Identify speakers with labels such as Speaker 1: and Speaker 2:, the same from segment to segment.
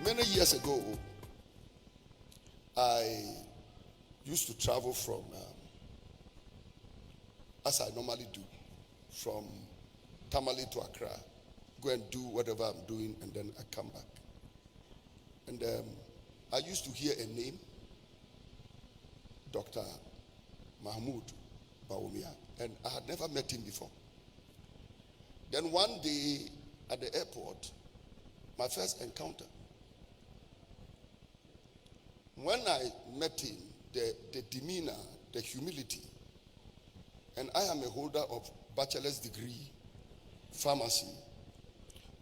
Speaker 1: Many years ago, I used to travel from, as I normally do, from Tamale to Accra, go and do whatever I'm doing, and then I come back. And I used to hear a name, Dr. Mahmoud Bawumia, and I had never met him before. Then one day at the airport, my first encounter, when I met him, the demeanor, the humility, and I am a holder of bachelor's degree, pharmacy,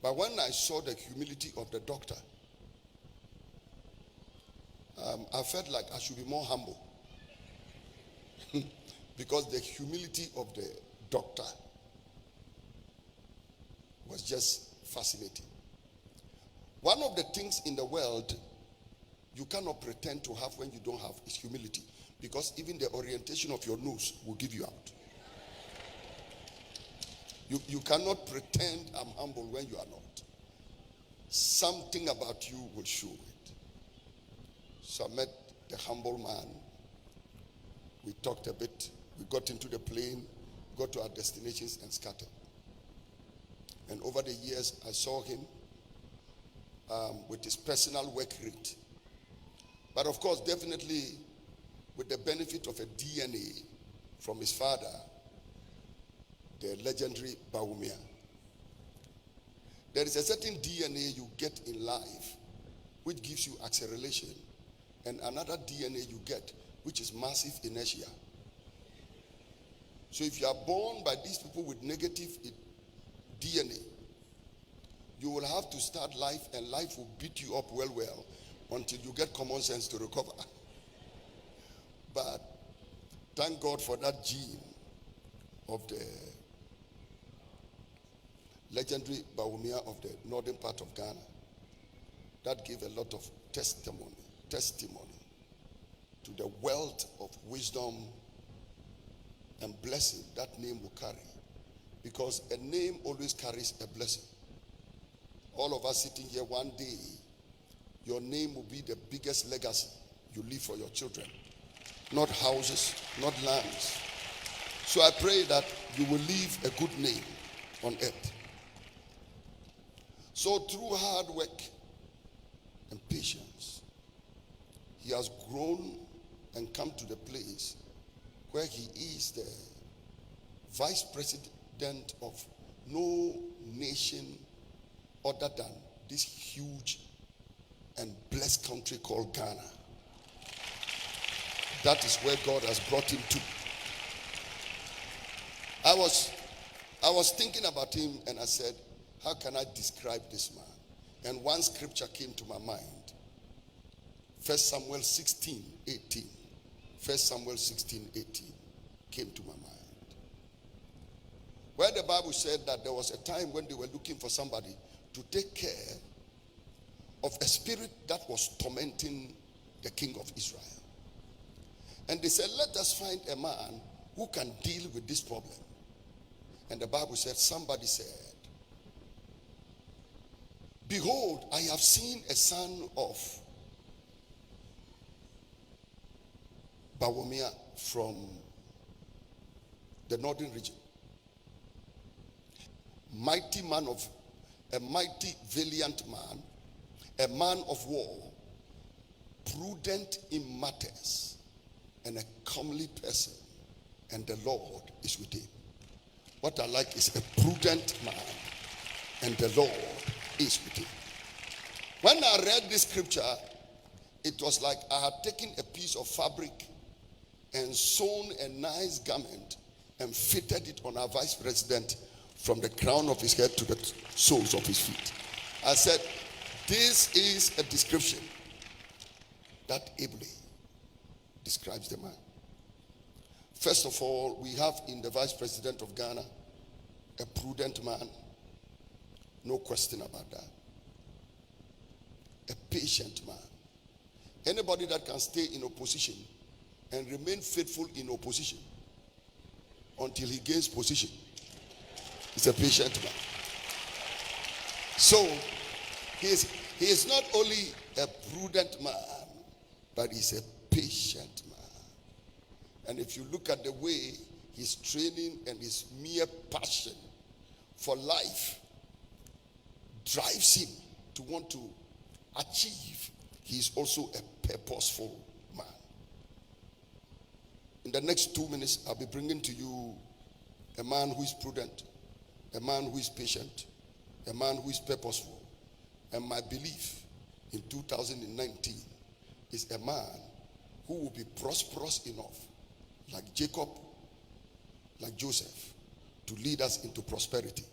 Speaker 1: but when I saw the humility of the doctor, I felt like I should be more humble because the humility of the doctor was just fascinating. One of the things in the world you cannot pretend to have when you don't have is humility, because even the orientation of your nose will give you out. You cannot pretend I'm humble when you are not. Something about you will show it. So I met the humble man. We talked a bit. We got into the plane, got to our destinations and scattered. And over the years, I saw him with his personal work rate. But of course, definitely with the benefit of a DNA from his father, the legendary Bawumia. There is a certain DNA you get in life which gives you acceleration, and another DNA you get which is massive inertia. So if you are born by these people with negative DNA, you will have to start life, and life will beat you up well until you get common sense to recover. But thank God for that gene of the legendary Bawumia of the northern part of Ghana that gave a lot of testimony to the wealth of wisdom and blessing that name will carry, because a name always carries a blessing. All of us sitting here, one day your name will be the biggest legacy you leave for your children, not houses, not lands. So I pray that you will leave a good name on earth. So through hard work and patience, he has grown and come to the place where he is the vice president of no nation other than this huge and blessed country called Ghana. That is where God has brought him to. I was thinking about him, and I said, how can I describe this man? And one scripture came to my mind. 1 Samuel 16:18. 1 Samuel 16:18 came to my mind. Where the Bible said that there was a time when they were looking for somebody to take care of a spirit that was tormenting the king of Israel. And they said, let us find a man who can deal with this problem. And the Bible said, somebody said, behold, I have seen a son of Bawumia from the northern region. Mighty man of a mighty valiant man, a man of war, prudent in matters, and a comely person, and the Lord is with him. What I like is a prudent man, and the Lord is with him. When I read this scripture, it was like I had taken a piece of fabric and sewn a nice garment and fitted it on our vice president from the crown of his head to the soles of his feet. I said, this is a description that ably describes the man. First of all, we have in the vice president of Ghana a prudent man. No question about that. A patient man. Anybody that can stay in opposition and remain faithful in opposition until he gains position is a patient man. So He is not only a prudent man, but he's a patient man. And if you look at the way his training and his mere passion for life drives him to want to achieve, he is also a purposeful man. In the next 2 minutes, I'll be bringing to you a man who is prudent, a man who is patient, a man who is purposeful. And my belief in 2019 is a man who will be prosperous enough, like Jacob, like Joseph, to lead us into prosperity.